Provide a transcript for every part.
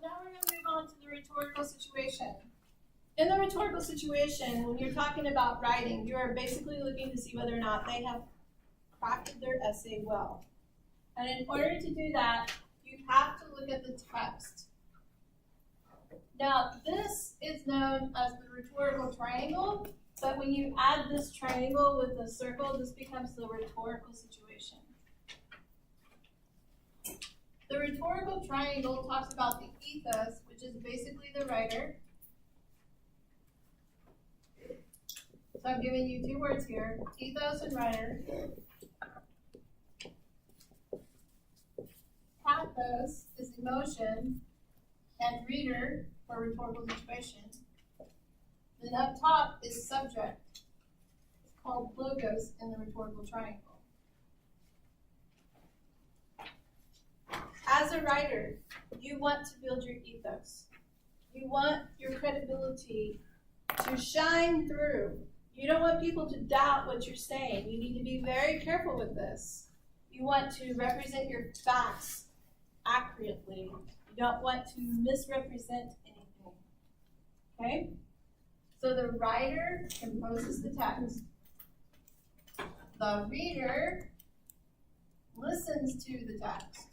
now we're going to move on to the rhetorical situation. In the rhetorical situation, when you're talking about writing, you are basically looking to see whether or not they have crafted their essay well. And in order to do that, you have to look at the text. Now, this is known as the rhetorical triangle, but when you add this triangle with the circle, this becomes the rhetorical situation. The rhetorical triangle talks about the ethos, which is basically the writer. So I'm giving you two words here, ethos and writer. Pathos is emotion, and reader for rhetorical situation. Then up top is subject. It's called logos in the rhetorical triangle. As a writer, you want to build your ethos. You want your credibility to shine through. You don't want people to doubt what you're saying. You need to be very careful with this. You want to represent your facts accurately. You don't want to misrepresent anything. Okay? So the writer composes the text. The reader listens to the text.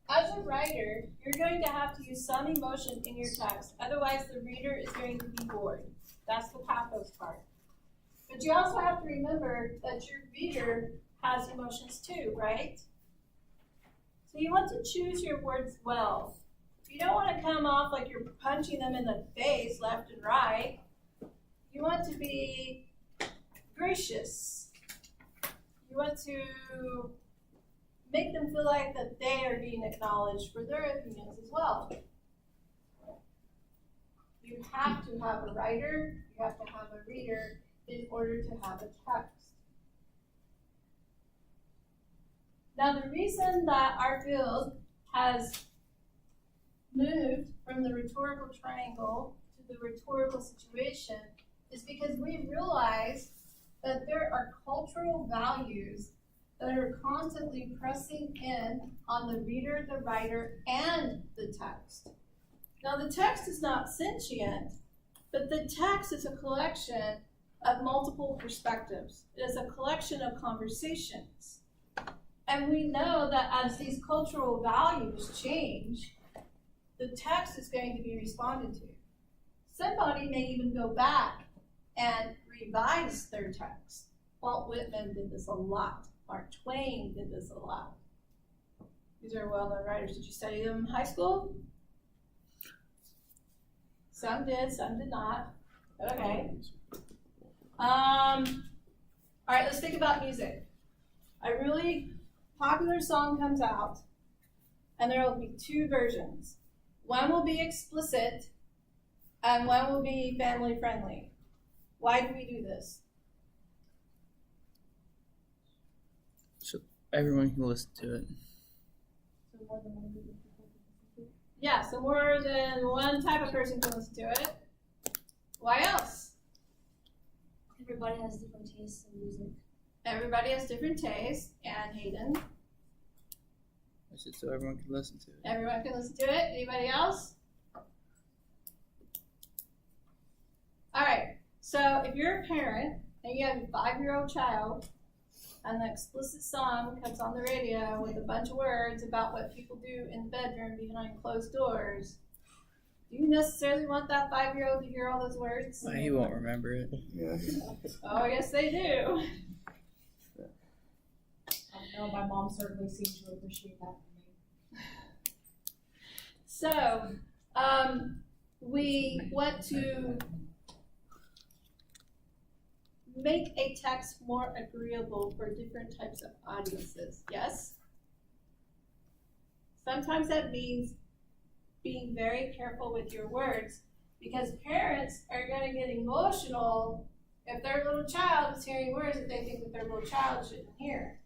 As a writer, you're going to have to use some emotion in your text. Otherwise, the reader is going to be bored. That's the pathos part. But you also have to remember that your reader has emotions too, right? So you want to choose your words well. You don't want to come off like you're punching them in the face left and right. You want to be gracious. You want to make them feel like that they are being acknowledged for their opinions as well. You have to have a writer, you have to have a reader in order to have a text. Now the reason that our field has moved from the rhetorical triangle to the rhetorical situation is because we realize that there are cultural values that are constantly pressing in on the reader, the writer, and the text. Now the text is not sentient, but the text is a collection of multiple perspectives. It is a collection of conversations. And we know that as these cultural values change, the text is going to be responded to. Somebody may even go back and revise their text. Walt Whitman did this a lot. Mark Twain did this a lot. These are well-known writers. Did you study them in high school? Some did, some did not. Okay. All right, let's think about music. A really popular song comes out, and there will be two versions. One will be explicit, and one will be family-friendly. Why do we do this? So everyone can listen to it. So more than one group of people can listen to it? Yeah, so more than one type of person can listen to it. Why else? Everybody has different tastes in music. Everybody has different tastes, and Hayden. I said so everyone can listen to it. Everyone can listen to it. Anybody else? All right, so if you're a parent and you have a 5-year-old child, and the explicit song comes on the radio with a bunch of words about what people do in the bedroom behind closed doors, do you necessarily want that 5-year-old to hear all those words? Well, he won't remember it. Yeah. Oh, yes, they do. I know my mom certainly seems to appreciate that for me. So, we want to make a text more agreeable for different types of audiences, yes? Sometimes that means being very careful with your words, because parents are going to get emotional if their little child is hearing words that they think that their little child shouldn't hear.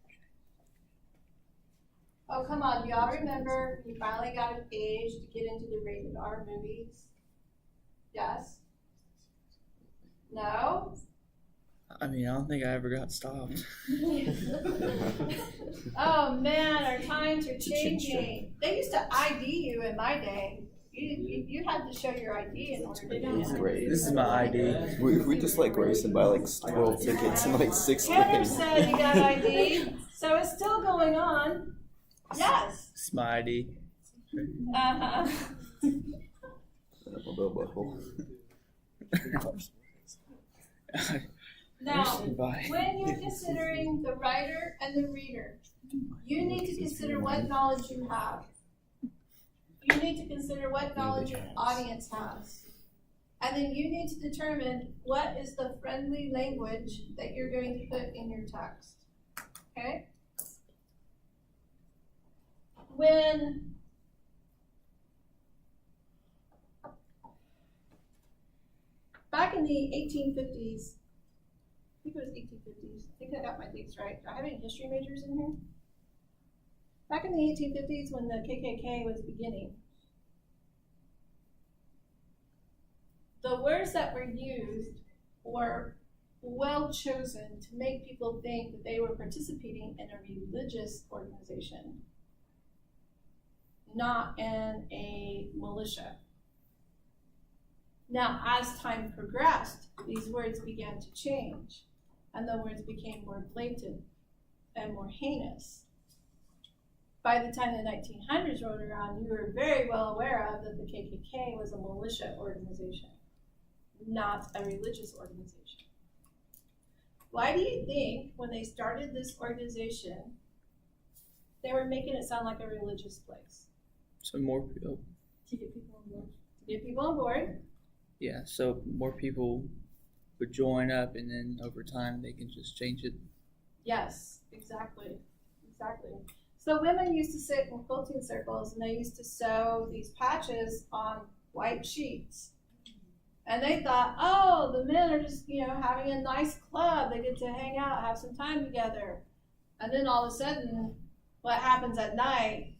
Oh, come on, do y'all remember you finally got of age to get into the rated R movies? Yes? No? I mean, I don't think I ever got stopped. Oh man, our times are changing. They used to ID you in my day. You had to show your ID in order to get in. Great. This is my ID. We just like racing by like 12 tickets in like 6th Heather grade. said you got ID, so it's still going on. Yes. This is my ID. Uh-huh. Now, Bye. when you're considering the writer and the reader, you need to consider what knowledge you have. You need to consider what knowledge your audience has. And then you need to determine what is the friendly language that you're going to put in your text. Okay? When back in the 1850s, I think it was 1850s. I think I got my dates right. Do I have any history majors in here? Back in the 1850s, when the KKK was beginning, the words that were used were well chosen to make people think that they were participating in a religious organization, not in a militia. Now, as time progressed, these words began to change, and the words became more blatant and more heinous. By the time the 1900s rolled around, you were very well aware of that the KKK was a militia organization, not a religious organization. Why do you think when they started this organization, they were making it sound like a religious place? So more people. To get people on board. To get people on board. Yeah, so more people would join up, and then over time they can just change it. Yes, exactly. So women used to sit in quilting circles, and they used to sew these patches on white sheets. And they thought, oh, the men are just, having a nice club. They get to hang out, have some time together. And then all of a sudden, what happens at night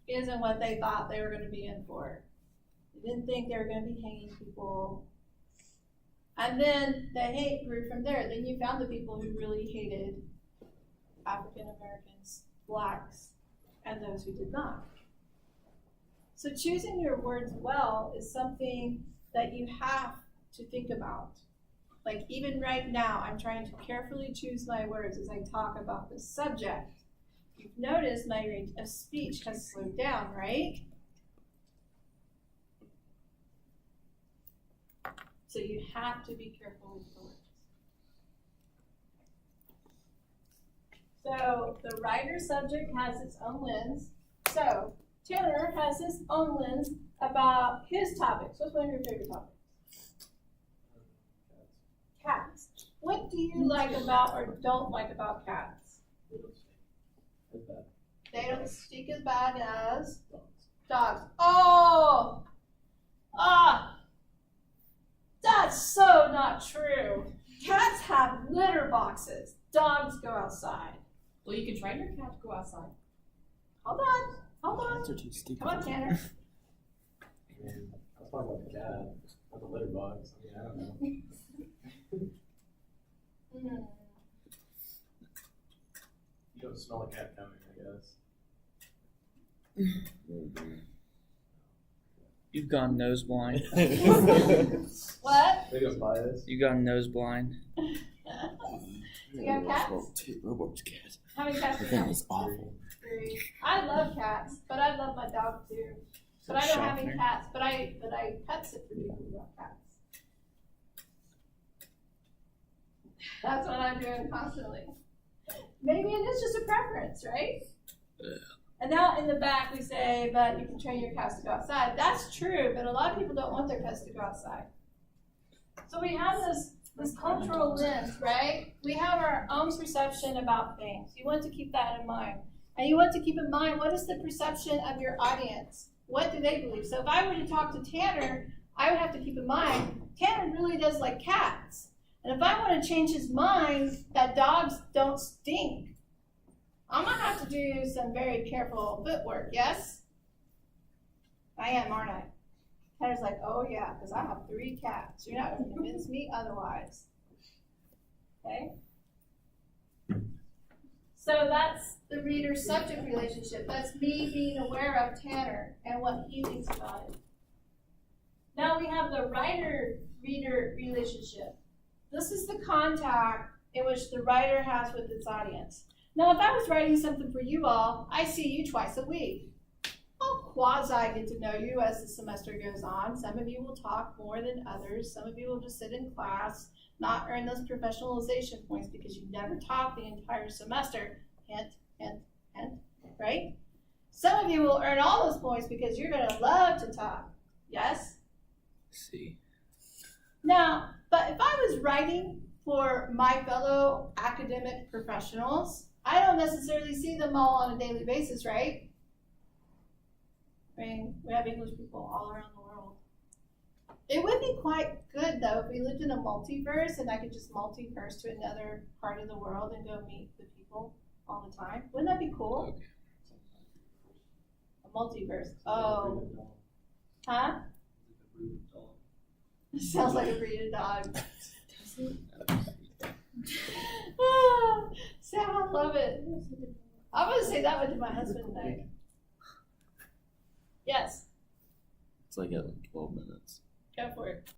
isn't what they thought they were going to be in for. They didn't think they were going to be hanging people. And then the hate grew from there. Then you found the people who really hated African Americans, blacks, and those who did not. So choosing your words well is something that you have to think about. Like even right now, I'm trying to carefully choose my words as I talk about this subject. You've noticed my rate of speech has slowed down, right? So you have to be careful with the words. So the writer subject has its own lens. So Tanner has his own lens about his topics. What's one of your favorite topics? Cats. What do you like about or don't like about cats? They don't stink as bad as dogs. Oh! That's so not true. Cats have litter boxes. Dogs go outside. Well, you can train your cat to go outside. Hold on. Cats are too stupid. Come on, Tanner. I was talking about the cat, not the litter box. I don't know. You don't smell a cat coming, I guess. You've gone nose blind. What? Maybe I'm biased. You've gone nose blind. You got cats? Robo's cat. How many cats do you That have? was awful. 3. I love cats, but I love my dog too. But I don't have any cats, but I pet sit for people who have cats. That's what I'm doing constantly. Maybe it is just a preference, right? Yeah. And now in the back we say, but you can train your cats to go outside. That's true, but a lot of people don't want their pets to go outside. So we have this cultural lens, right? We have our own perception about things. You want to keep that in mind. And you want to keep in mind, what is the perception of your audience? What do they believe? So if I were to talk to Tanner, I would have to keep in mind, Tanner really does like cats. And if I want to change his mind that dogs don't stink, I'm gonna have to do some very careful footwork, yes? I am, aren't I? Heather's like, oh yeah, because I have 3 cats. You're not gonna convince me otherwise. Okay? So that's the reader-subject relationship. That's me being aware of Tanner and what he thinks about it. Now we have the writer-reader relationship. This is the contact in which the writer has with its audience. Now, if I was writing something for you all, I see you twice a week. I'll quasi get to know you as the semester goes on. Some of you will talk more than others. Some of you will just sit in class, not earn those professionalization points because you never talked the entire semester. Hint, hint, hint, right? Some of you will earn all those points because you're going to love to talk. Yes? See. Now, but if I was writing for my fellow academic professionals, I don't necessarily see them all on a daily basis, right? I mean, we have English people all around the world. It would be quite good, though, if we lived in a multiverse and I could just multiverse to another part of the world and go meet the people all the time. Wouldn't that be cool? A multiverse. Oh. Huh? Sounds like a breed of dog. Oh, Sam, I love it. I'm going to say that one to my husband tonight. Yes, It's like at 12 minutes. go for it.